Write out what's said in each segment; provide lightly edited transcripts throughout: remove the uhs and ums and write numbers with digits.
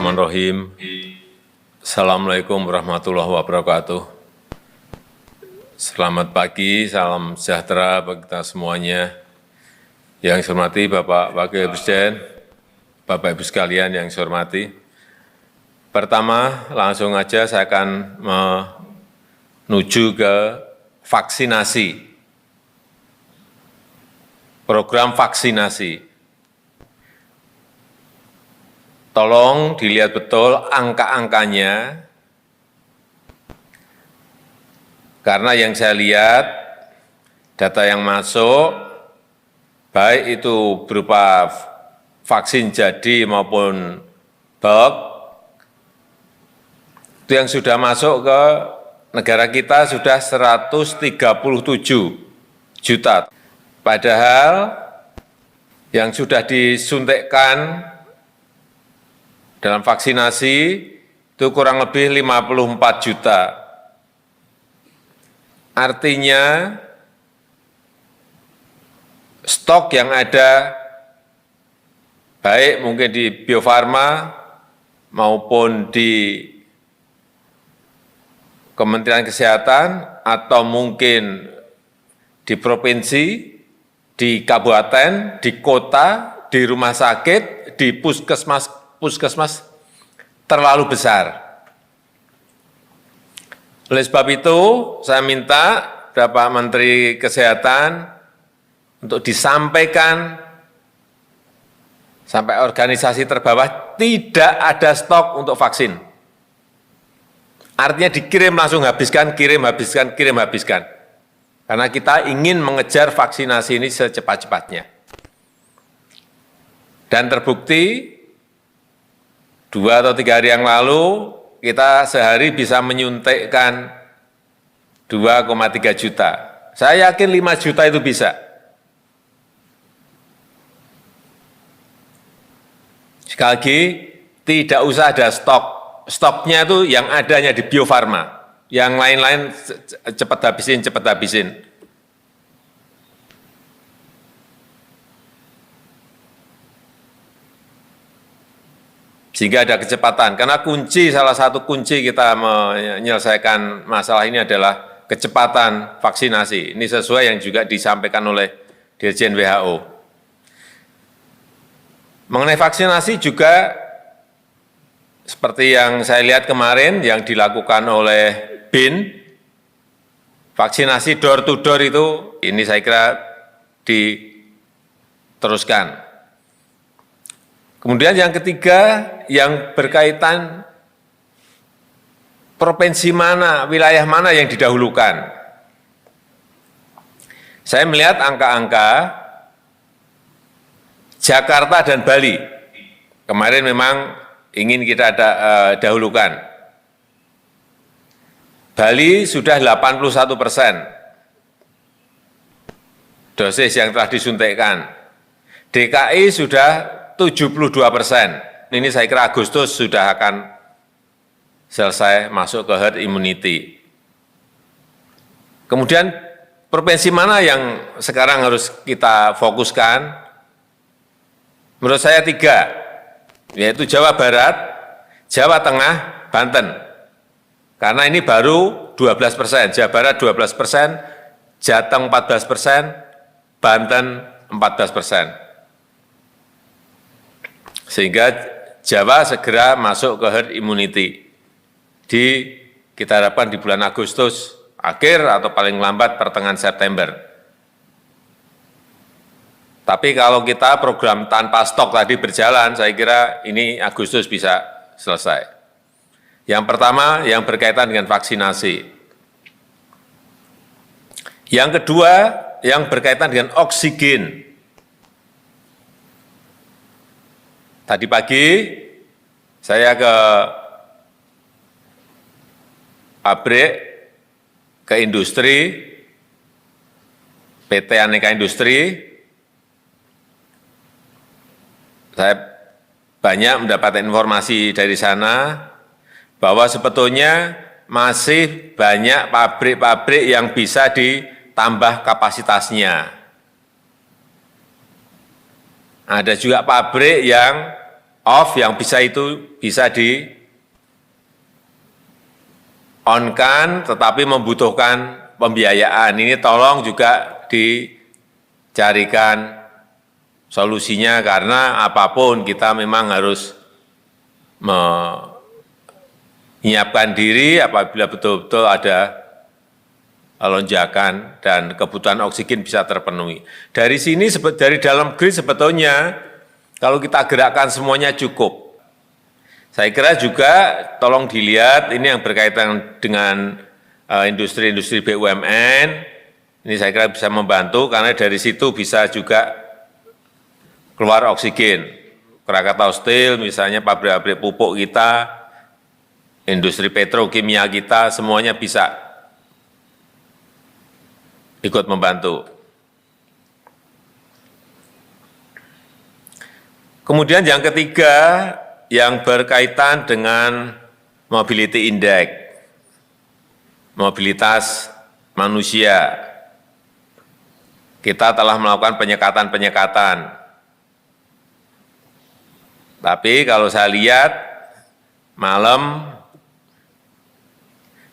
Bismillahirrahmanirrahim. Assalamualaikum warahmatullahi wabarakatuh. Selamat pagi, salam sejahtera bagi kita semuanya. Yang saya hormati Bapak Wakil Presiden, Bapak Ibu sekalian yang saya hormati. Pertama, langsung aja saya akan menuju ke vaksinasi. Program vaksinasi. Tolong dilihat betul angka-angkanya, karena yang saya lihat, data yang masuk, baik itu berupa vaksin jadi maupun bulk, itu yang sudah masuk ke negara kita sudah 137 juta. Padahal yang sudah disuntikkan dalam vaksinasi itu kurang lebih 54 juta. Artinya stok yang ada baik mungkin di Bio Farma maupun di Kementerian Kesehatan atau mungkin di provinsi, di kabupaten, di kota, di rumah sakit, di puskesmas terlalu besar. Oleh sebab itu, saya minta Bapak Menteri Kesehatan untuk disampaikan sampai organisasi terbawah tidak ada stok untuk vaksin. Artinya dikirim langsung habiskan, kirim habiskan, kirim habiskan. Karena kita ingin mengejar vaksinasi ini secepat-cepatnya. Dan terbukti 2 atau 3 hari yang lalu, kita sehari bisa menyuntikkan 2,3 juta. Saya yakin 5 juta itu bisa. Sekali lagi, tidak usah ada stok. Stoknya itu yang adanya di Bio Farma. Yang lain-lain cepat habisin. Sehingga ada kecepatan, karena salah satu kunci kita menyelesaikan masalah ini adalah kecepatan vaksinasi. Ini sesuai yang juga disampaikan oleh Dirjen WHO. Mengenai vaksinasi juga, seperti yang saya lihat kemarin yang dilakukan oleh BIN, vaksinasi door to door itu, ini saya kira diteruskan. Kemudian yang ketiga, yang berkaitan provinsi mana, wilayah mana yang didahulukan. Saya melihat angka-angka Jakarta dan Bali. Kemarin memang ingin kita dahulukan. Bali sudah 81% dosis yang telah disuntikkan. DKI sudah 72%. Ini saya kira Agustus sudah akan selesai masuk ke herd immunity. Kemudian provinsi mana yang sekarang harus kita fokuskan? Menurut saya 3, yaitu Jawa Barat, Jawa Tengah, Banten. Karena ini baru 12%, Jawa Barat 12%, Jateng 14%, Banten 14%. Sehingga Jawa segera masuk ke herd immunity. Kita harapkan di bulan Agustus akhir atau paling lambat pertengahan September. Tapi kalau kita program tanpa stok tadi berjalan, saya kira ini Agustus bisa selesai. Yang pertama yang berkaitan dengan vaksinasi. Yang kedua yang berkaitan dengan oksigen. Tadi pagi saya ke pabrik, ke industri, PT Aneka Industri, saya banyak mendapatkan informasi dari sana bahwa sebetulnya masih banyak pabrik-pabrik yang bisa ditambah kapasitasnya. Ada juga pabrik yang off, yang bisa itu bisa di on-kan, tetapi membutuhkan pembiayaan. Ini tolong juga dicarikan solusinya, karena apapun kita memang harus menyiapkan diri apabila betul-betul ada lonjakan dan kebutuhan oksigen bisa terpenuhi. Dari sini, dari dalam negeri sebetulnya kalau kita gerakkan semuanya cukup. Saya kira juga tolong dilihat ini yang berkaitan dengan industri-industri BUMN, ini saya kira bisa membantu karena dari situ bisa juga keluar oksigen. Krakatau Steel misalnya, pabrik-pabrik pupuk kita, industri petrokimia kita, semuanya bisa ikut membantu. Kemudian yang ketiga, yang berkaitan dengan mobility index, mobilitas manusia. Kita telah melakukan penyekatan-penyekatan. Tapi kalau saya lihat malam,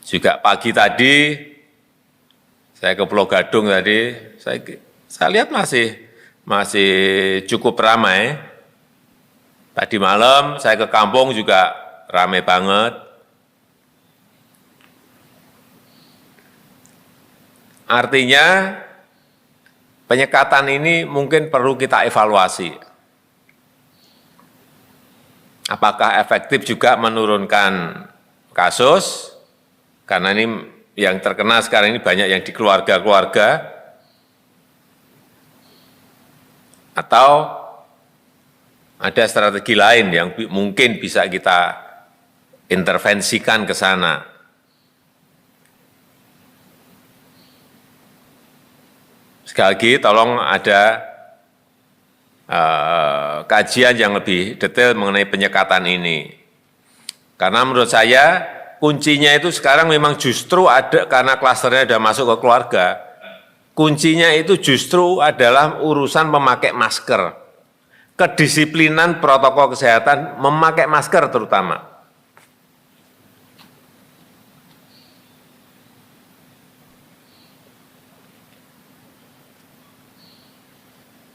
juga pagi tadi, saya ke Pulau Gadung tadi, saya lihat masih cukup ramai. Tadi malam saya ke kampung juga ramai banget. Artinya penyekatan ini mungkin perlu kita evaluasi. Apakah efektif juga menurunkan kasus? Karena ini yang terkena sekarang ini banyak yang di keluarga-keluarga. Atau ada strategi lain yang mungkin bisa kita intervensikan ke sana. Sekali lagi, tolong ada kajian yang lebih detail mengenai penyekatan ini. Karena menurut saya, kuncinya itu sekarang memang justru ada karena klasternya sudah masuk ke keluarga. Kuncinya itu justru adalah urusan memakai masker. Kedisiplinan protokol kesehatan memakai masker terutama.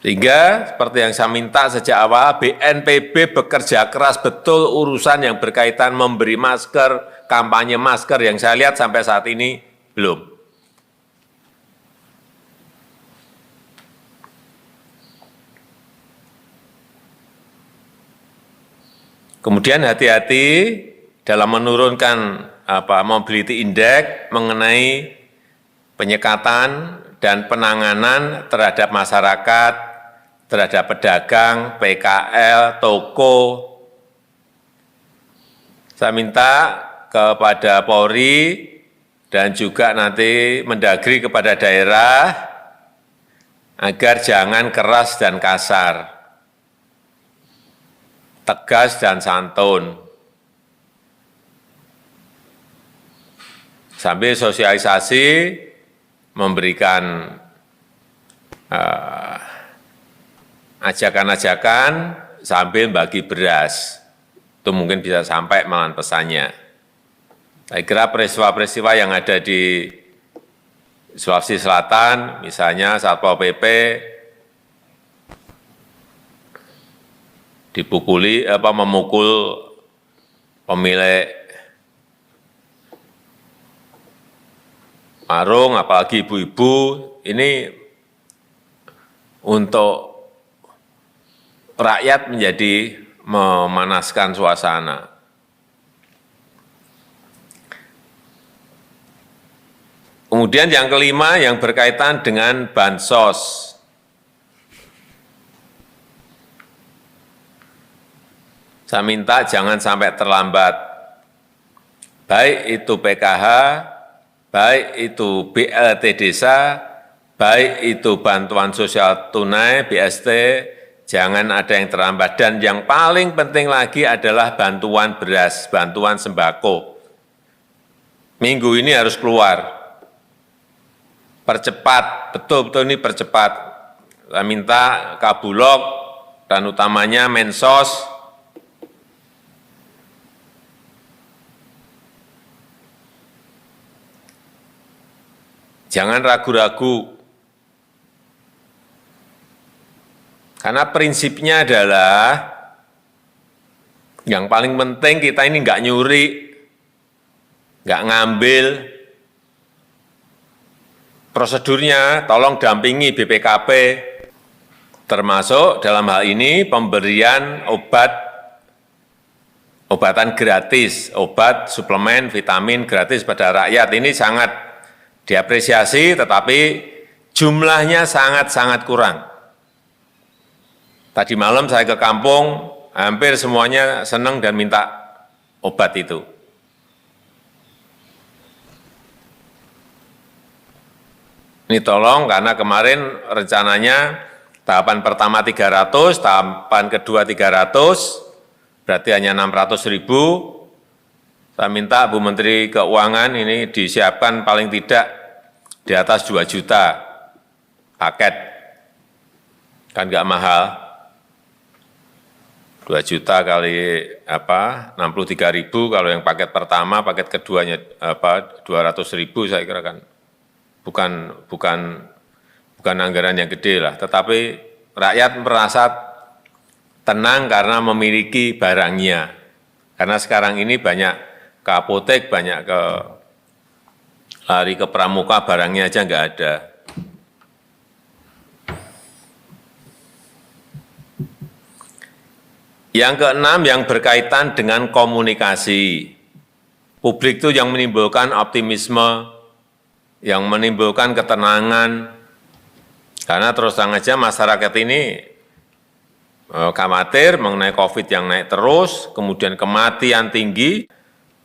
Sehingga seperti yang saya minta sejak awal, BNPB bekerja keras betul urusan yang berkaitan memberi masker, kampanye masker yang saya lihat sampai saat ini belum. Kemudian hati-hati dalam menurunkan mobility index mengenai penyekatan dan penanganan terhadap masyarakat, terhadap pedagang, PKL, toko. Saya minta kepada Polri dan juga nanti Mendagri kepada daerah agar jangan keras dan kasar, tegas dan santun. Sambil sosialisasi memberikan ajakan-ajakan sambil bagi beras. Itu mungkin bisa sampai malahan pesannya. Saya kira peristiwa-peristiwa yang ada di Sulawesi Selatan, misalnya Satpol PP memukul pemilik warung, apalagi ibu-ibu, ini untuk rakyat menjadi memanaskan suasana. Kemudian yang kelima yang berkaitan dengan bansos. Saya minta jangan sampai terlambat. Baik itu PKH, baik itu BLT desa, baik itu bantuan sosial tunai, BST, jangan ada yang terlambat. Dan yang paling penting lagi adalah bantuan beras, bantuan sembako. Minggu ini harus keluar. Percepat, betul-betul ini percepat. Saya minta Kabulok dan utamanya Mensos Jangan ragu-ragu. Karena prinsipnya adalah yang paling penting kita ini nggak nyuri, nggak ngambil. Prosedurnya tolong dampingi BPKP, termasuk dalam hal ini pemberian obatan gratis, obat, suplemen, vitamin gratis pada rakyat. Ini sangat diapresiasi, tetapi jumlahnya sangat-sangat kurang. Tadi malam saya ke kampung, hampir semuanya senang dan minta obat itu. Ini tolong karena kemarin rencananya tahapan pertama 300, tahapan kedua 300, berarti hanya 600.000. Saya minta Bu Menteri Keuangan ini disiapkan paling tidak di atas 2 juta paket, kan nggak mahal. 2 juta kali 63.000, kalau yang paket pertama, paket keduanya 200.000 saya kira kan bukan anggaran yang gede lah, tetapi rakyat merasa tenang karena memiliki barangnya. Karena sekarang ini banyak ke apotek, banyak lari ke pramuka, barangnya aja nggak ada. Yang keenam, yang berkaitan dengan komunikasi. Publik itu yang menimbulkan optimisme, yang menimbulkan ketenangan. Karena terus terang aja masyarakat ini khawatir mengenai COVID yang naik terus, kemudian kematian tinggi,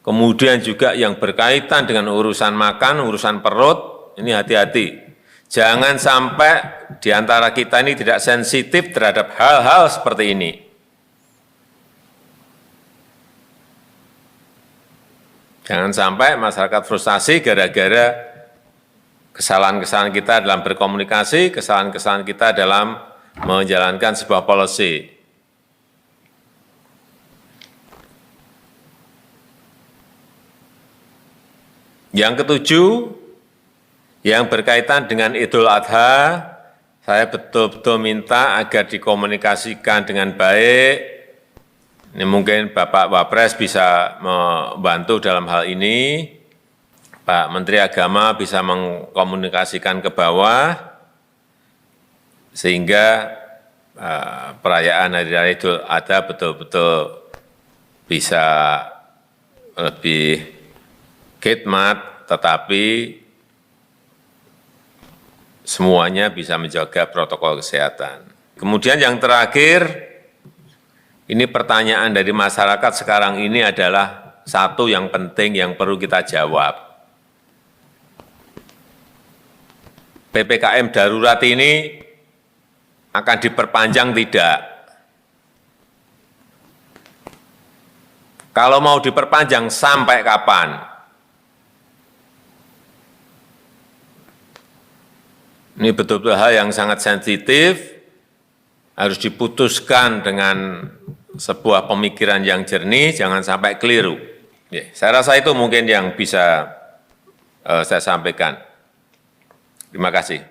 kemudian juga yang berkaitan dengan urusan makan, urusan perut, ini hati-hati. Jangan sampai di antara kita ini tidak sensitif terhadap hal-hal seperti ini. Jangan sampai masyarakat frustasi gara-gara kesalahan-kesalahan kita dalam berkomunikasi, kesalahan-kesalahan kita dalam menjalankan sebuah policy. Yang ketujuh, yang berkaitan dengan Idul Adha, saya betul-betul minta agar dikomunikasikan dengan baik. Ini mungkin Bapak Wapres bisa membantu dalam hal ini, Pak Menteri Agama bisa mengkomunikasikan ke bawah, sehingga perayaan Hari Raya Idul Adha betul-betul bisa lebih khidmat, tetapi semuanya bisa menjaga protokol kesehatan. Kemudian yang terakhir, ini pertanyaan dari masyarakat sekarang ini adalah satu yang penting yang perlu kita jawab. PPKM darurat ini akan diperpanjang tidak? Kalau mau diperpanjang sampai kapan? Ini betul-betul hal yang sangat sensitif, harus diputuskan dengan sebuah pemikiran yang jernih, jangan sampai keliru. Saya rasa itu mungkin yang bisa saya sampaikan. Terima kasih.